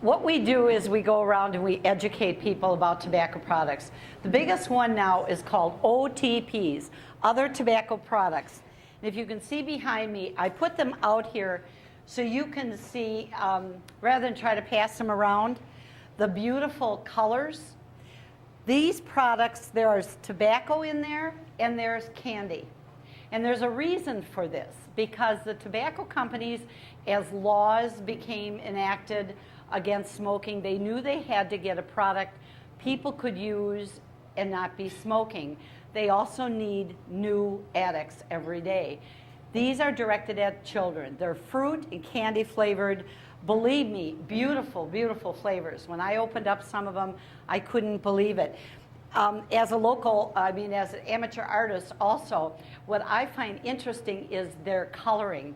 What we do is we go around and we educate people about tobacco products. The biggest one now is called OTPs, other tobacco products. And if you can see behind me, I put them out here so you can see, rather than try to pass them around, the beautiful colors. These products, there's tobacco in there and there's candy. And there's a reason for this, because the tobacco companies, as laws became enacted against smoking, they knew they had to get a product people could use and not be smoking. They also need new addicts every day. These are directed at children. They're fruit and candy flavored. Believe me, beautiful, beautiful flavors. When I opened up some of them, I couldn't believe it. As a local, as an amateur artist also, what I find interesting is their coloring.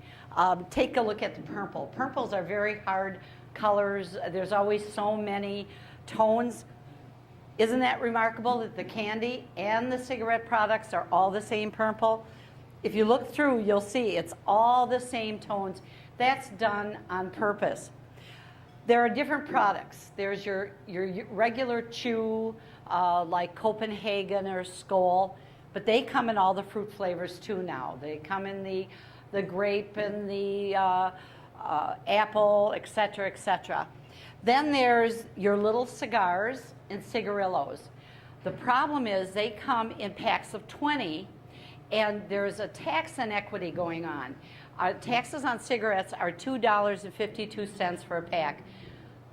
Take a look at the purple. Purples are very hard colors. There's always so many tones. Isn't that remarkable that the candy and the cigarette products are all the same purple? If you look through, you'll see it's all the same tones. That's done on purpose. There are different products. There's your regular chew, like Copenhagen or Skoal, but they come in all the fruit flavors too now. They come in the grape and the apple, et cetera, et cetera. Then there's your little cigars and cigarillos. The problem is they come in packs of 20, and there's a tax inequity going on. Taxes on cigarettes are $2.52 for a pack.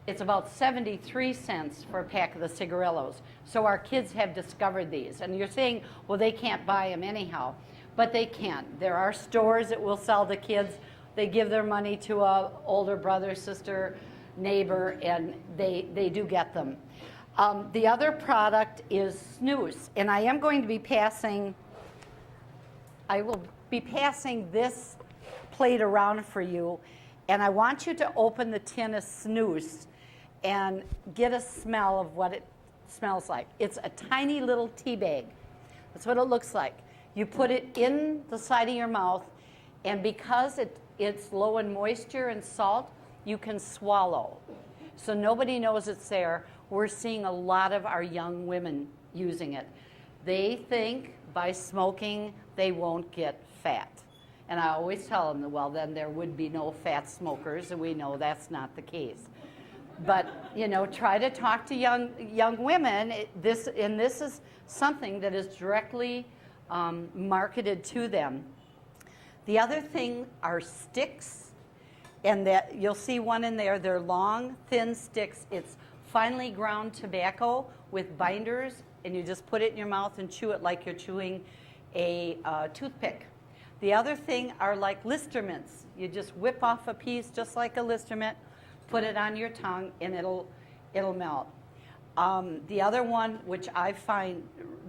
It's about 73 cents for a pack of the cigarillos. So our kids have discovered these. And you're saying, well, they can't buy them anyhow. But they can. There are stores that will sell the kids. They give their money to an older brother, sister, neighbor, and they do get them. The other product is snus. And I am going to be passing, I will be passing this plate around for you. And I want you to open the tin of snus and get a smell of what it smells like. It's a tiny little tea bag. That's what it looks like. You put it in the side of your mouth, and because it's low in moisture and salt, you can swallow. So nobody knows it's there. We're seeing a lot of our young women using it. They think by smoking they won't get fat. And I always tell them, well, then there would be no fat smokers, and we know that's not the case. But try to talk to young women. This is something that is directly marketed to them. The other thing are sticks, and that you'll see one in there. They're long, thin sticks. It's finely ground tobacco with binders, and you just put it in your mouth and chew it like you're chewing a toothpick. The other thing are like Listermints. You just whip off a piece just like a Listermint, put it on your tongue, and it'll melt. The other one, which I find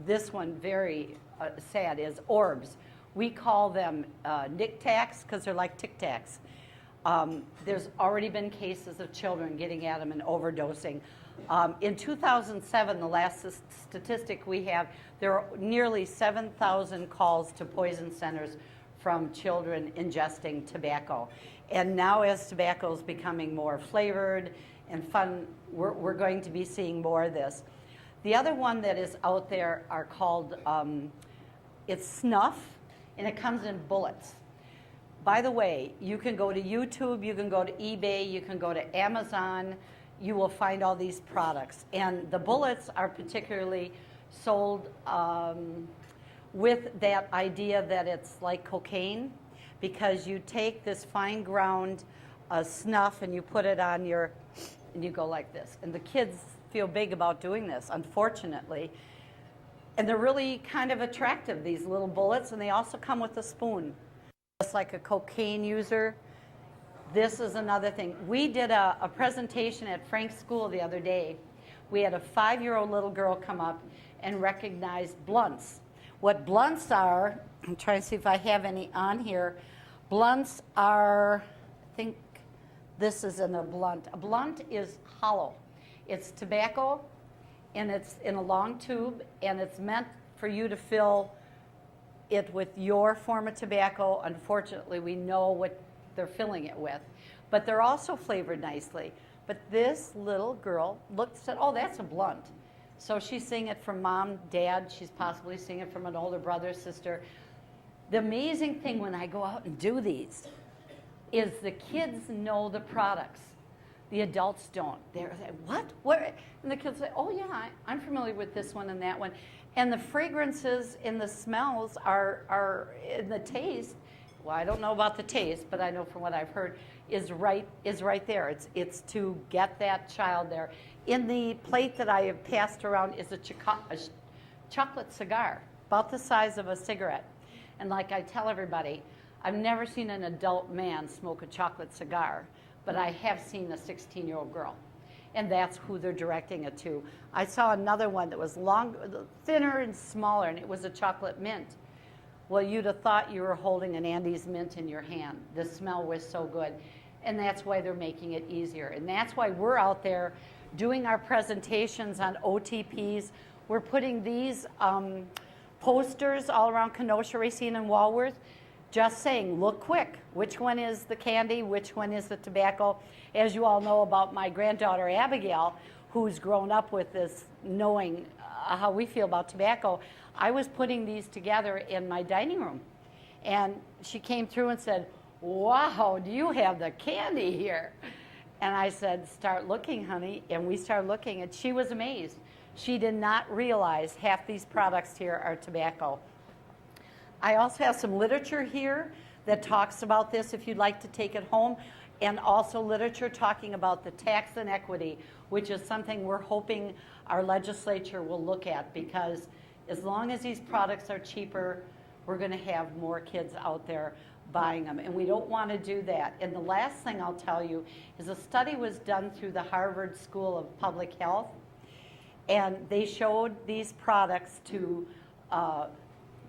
this one very sad, is orbs. We call them Tic Tacs because they're like Tic Tacs. There's already been cases of children getting at them and overdosing. In 2007, the last statistic we have, there are nearly 7,000 calls to poison centers from children ingesting tobacco. And now as tobacco is becoming more flavored and fun, we're going to be seeing more of this. The other one that is out there are called, it's snuff, and it comes in bullets. By the way, you can go to YouTube, you can go to eBay, you can go to Amazon, you will find all these products. And the bullets are particularly sold with that idea that it's like cocaine, because you take this fine ground snuff and you put it on and you go like this. And the kids feel big about doing this, unfortunately. And they're really kind of attractive, these little bullets, and they also come with a spoon. Just like a cocaine user. This is another thing. We did a presentation at Frank's school the other day. We had a 5-year-old little girl come up and recognize blunts. What blunts are, I'm trying to see if I have any on here. Blunts are, I think this is in a blunt. A blunt is hollow. It's tobacco, and it's in a long tube, and it's meant for you to fill it with your form of tobacco. Unfortunately, we know what they're filling it with. But they're also flavored nicely. But this little girl looked, said, oh, that's a blunt. So she's seeing it from mom, dad. She's possibly seeing it from an older brother, sister. The amazing thing when I go out and do these is the kids know the products. The adults don't. They're like, what? Where? And the kids say, oh, yeah, I'm familiar with this one and that one. And the fragrances and the smells are in the taste. Well, I don't know about the taste, but I know from what I've heard is right there. It's to get that child there. In the plate that I have passed around is a chocolate cigar, about the size of a cigarette. And like I tell everybody, I've never seen an adult man smoke a chocolate cigar, but I have seen a 16-year-old girl. And that's who they're directing it to. I saw another one that was thinner and smaller, and it was a chocolate mint. Well, you'd have thought you were holding an Andes mint in your hand. The smell was so good. And that's why they're making it easier. And that's why we're out there doing our presentations on OTPs. We're putting these posters all around Kenosha, Racine, and Walworth, just saying, look quick. Which one is the candy? Which one is the tobacco? As you all know about my granddaughter, Abigail, who's grown up with this, knowing how we feel about tobacco, I was putting these together in my dining room. And she came through and said, wow, do you have the candy here? And I said, start looking, honey. And we started looking, and she was amazed. She did not realize half these products here are tobacco. I also have some literature here that talks about this if you'd like to take it home, and also literature talking about the tax inequity, which is something we're hoping our legislature will look at, because as long as these products are cheaper, we're going to have more kids out there buying them, and we don't want to do that. And the last thing I'll tell you is a study was done through the Harvard School of Public Health, and they showed these products to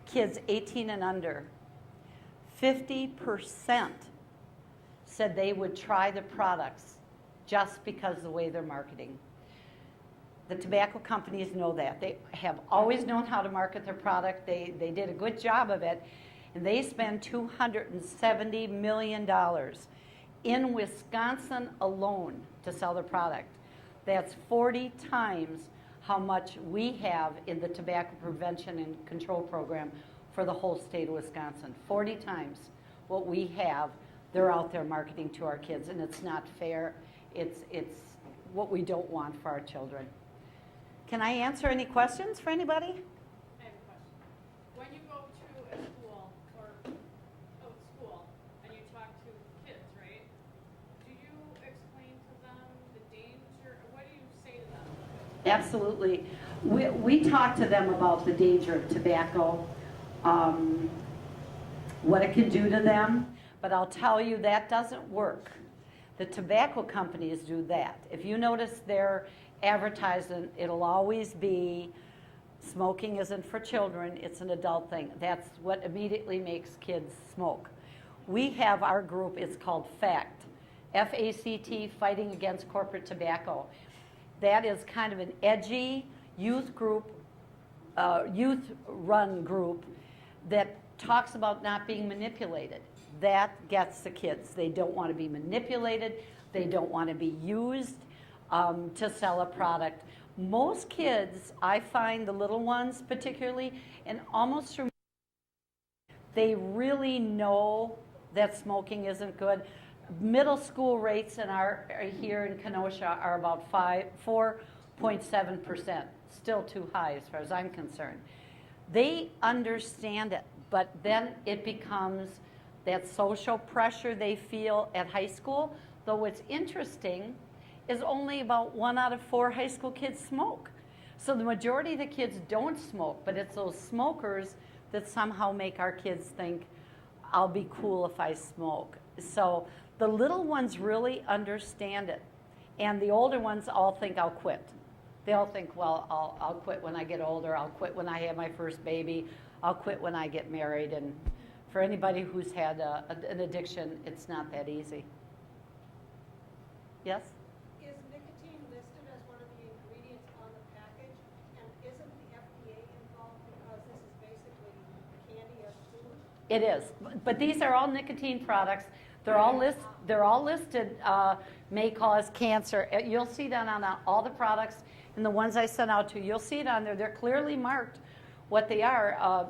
kids 18 and under. 50% said they would try the products just because of the way they're marketing. The tobacco companies know that. They have always known how to market their product. They did a good job of it. And they spend $270 million in Wisconsin alone to sell their product. That's 40 times how much we have in the tobacco prevention and control program for the whole state of Wisconsin. 40 times what we have, they're out there marketing to our kids, and it's not fair. It's what we don't want for our children. Can I answer any questions for anybody? I have a question. When you go to a school and you talk to kids, right? Do you explain to them the danger? What do you say to them? Absolutely. We talk to them about the danger of tobacco, what it can do to them, but I'll tell you that doesn't work. The tobacco companies do that. If you notice their advertising, it'll always be smoking isn't for children, it's an adult thing. That's what immediately makes kids smoke. We have our group, it's called FACT, F-A-C-T, Fighting Against Corporate Tobacco. That is kind of an edgy youth group, youth-run group that talks about not being manipulated. That gets the kids. They don't want to be manipulated. They don't want to be used to sell a product. Most kids, I find the little ones particularly, and almost through, they really know that smoking isn't good. Middle school rates here in Kenosha are about 4.7%, still too high as far as I'm concerned. They understand it, but then it becomes that social pressure they feel at high school. Though what's interesting is only about 1 out of 4 high school kids smoke. So the majority of the kids don't smoke, but it's those smokers that somehow make our kids think, I'll be cool if I smoke. So the little ones really understand it. And the older ones all think I'll quit. They all think, well, I'll quit when I get older. I'll quit when I have my first baby. I'll quit when I get married. And for anybody who's had an addiction, it's not that easy. Yes? Is nicotine listed as one of the ingredients on the package? And isn't the FDA involved because this is basically candy as food? It is, but these are all nicotine products. They're all listed, may cause cancer. You'll see that on all the products and the ones I sent out to you. You'll see it on there. They're clearly marked what they are.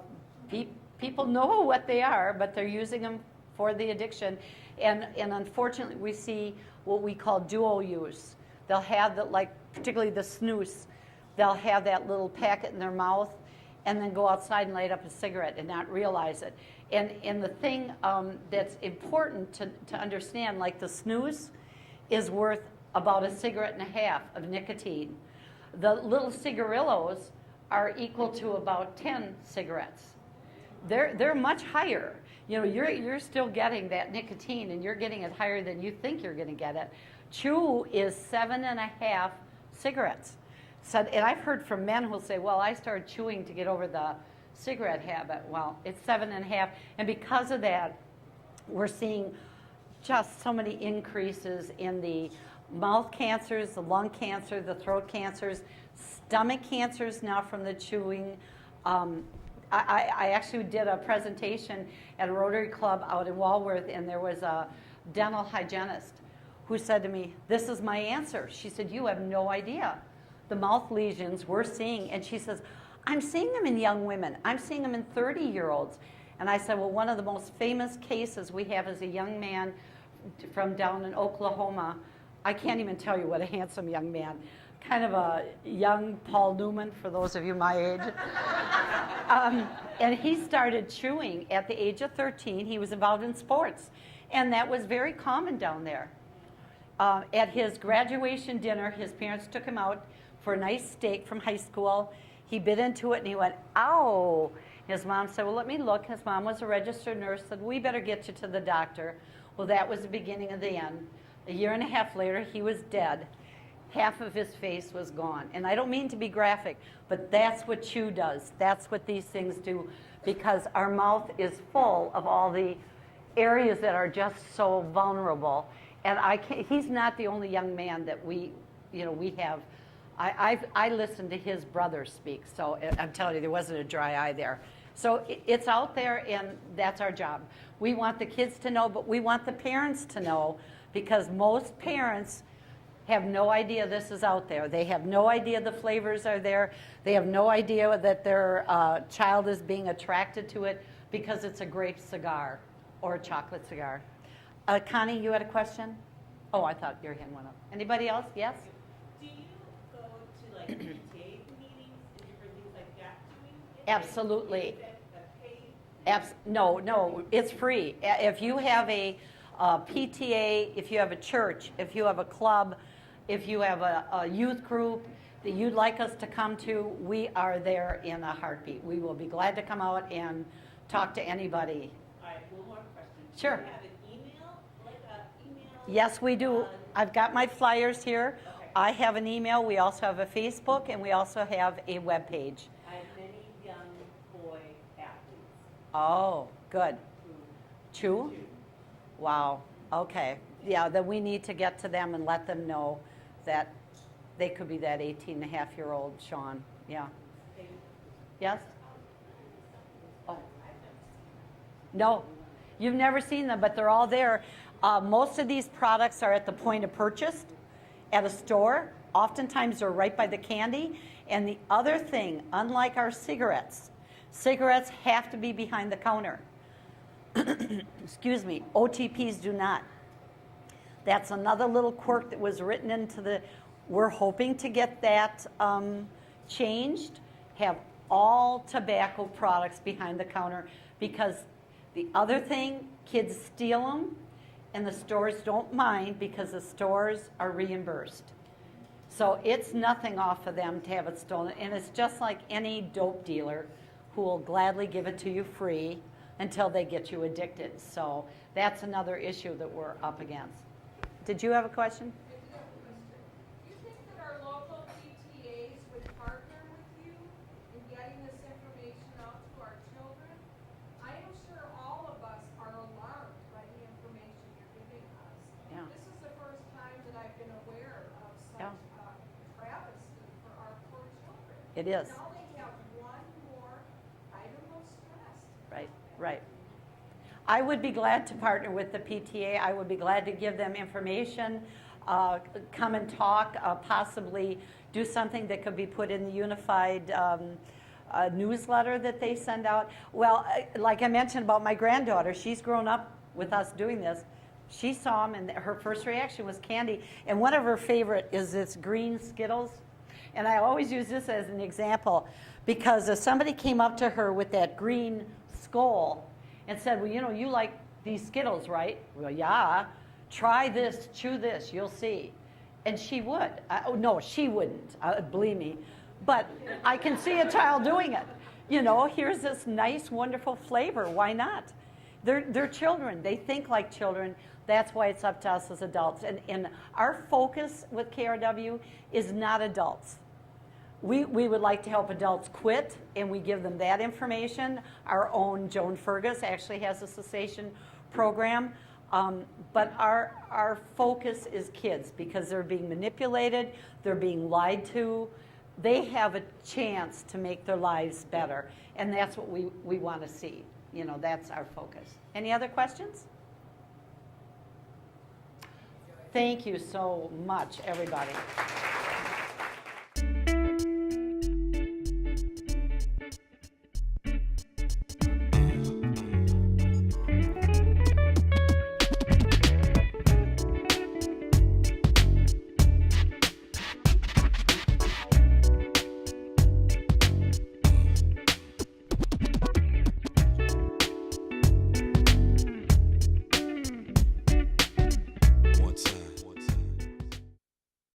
People know what they are, but they're using them for the addiction. And unfortunately, we see what we call dual use. They'll have particularly the snus, they'll have that little packet in their mouth and then go outside and light up a cigarette and not realize it. And the thing that's important to understand, like the snus is worth about a cigarette and a half of nicotine. The little cigarillos are equal to about 10 cigarettes. They're much higher. You know, you're still getting that nicotine, and you're getting it higher than you think you're going to get it. Chew is 7.5 cigarettes. So, and I've heard from men who'll say, well, I started chewing to get over the cigarette habit. Well, it's 7.5. And because of that, we're seeing just so many increases in the mouth cancers, the lung cancer, the throat cancers, stomach cancers now from the chewing. I actually did a presentation at a Rotary Club out in Walworth, and there was a dental hygienist who said to me, this is my answer. She said, you have no idea the mouth lesions we're seeing. And she says, I'm seeing them in young women. I'm seeing them in 30-year-olds. And I said, well, one of the most famous cases we have is a young man from down in Oklahoma. I can't even tell you what a handsome young man. Kind of a young Paul Newman, for those of you my age. And he started chewing at the age of 13. He was involved in sports. And that was very common down there. At his graduation dinner, his parents took him out for a nice steak from high school. He bit into it and he went, ow. His mom said, well, let me look. His mom was a registered nurse, said, we better get you to the doctor. Well, that was the beginning of the end. A year and a half later, he was dead. Half of his face was gone. And I don't mean to be graphic, but that's what chew does. That's what these things do, because our mouth is full of all the areas that are just so vulnerable. And he's not the only young man that we have. I listened to his brother speak, so I'm telling you, there wasn't a dry eye there. So it's out there, and that's our job. We want the kids to know, but we want the parents to know, because most parents have no idea this is out there. They have no idea the flavors are there. They have no idea that their child is being attracted to it because it's a grape cigar or a chocolate cigar. Connie, you had a question? Oh, I thought your hand went up. Anybody else? Yes? Do you go to like PTA meetings and different things like that? Absolutely. Is that a paid? No, it's free. If you have a PTA, if you have a church, if you have a club, if you have a youth group that you'd like us to come to, we are there in a heartbeat. We will be glad to come out and talk to anybody. All right, one more question. Sure. Do you have an email? Like an email? Yes, we do. I've got my flyers here. Okay. I have an email. We also have a Facebook, and we also have a web page. I have many young boy athletes Oh, good. who Chew? do. Wow. Okay. Yeah, then we need to get to them and let them know that they could be that 18-and-a-half-year-old Sean. Yeah. Yes? Oh. No, you've never seen them, but they're all there. Most of these products are at the point of purchase at a store. Oftentimes they're right by the candy. And the other thing, unlike our cigarettes have to be behind the counter. Excuse me, OTPs do not. That's another little quirk that was written into the, we're hoping to get that changed, have all tobacco products behind the counter, because the other thing, kids steal them, and the stores don't mind because the stores are reimbursed. So it's nothing off of them to have it stolen, and it's just like any dope dealer who will gladly give it to you free until they get you addicted. So that's another issue that we're up against. Did you have a question? Do you think that our local PTAs would partner with you in getting this information out to our children? I am sure all of us are alarmed by the information you're giving us. Yeah. This is the first time that I've been aware of such Yeah. travesty for our poor children. It is. Now they have one more item of stress. Right, right. I would be glad to partner with the PTA. I would be glad to give them information, come and talk, possibly do something that could be put in the unified newsletter that they send out. Well, like I mentioned about my granddaughter, she's grown up with us doing this. She saw them, and her first reaction was candy. And one of her favorite is this green Skittles. And I always use this as an example because if somebody came up to her with that green skull and said, well, you know, you like these Skittles, right? Well, yeah. Try this, chew this, you'll see. And she would. No, she wouldn't, believe me. But I can see a child doing it. You know, here's this nice, wonderful flavor. Why not? They're children. They think like children. That's why it's up to us as adults. And our focus with KRW is not adults. We would like to help adults quit, and we give them that information. Our own Joan Fergus actually has a cessation program. But our focus is kids because they're being manipulated, they're being lied to. They have a chance to make their lives better, and that's what we want to see. You know, that's our focus. Any other questions? Thank you so much, everybody.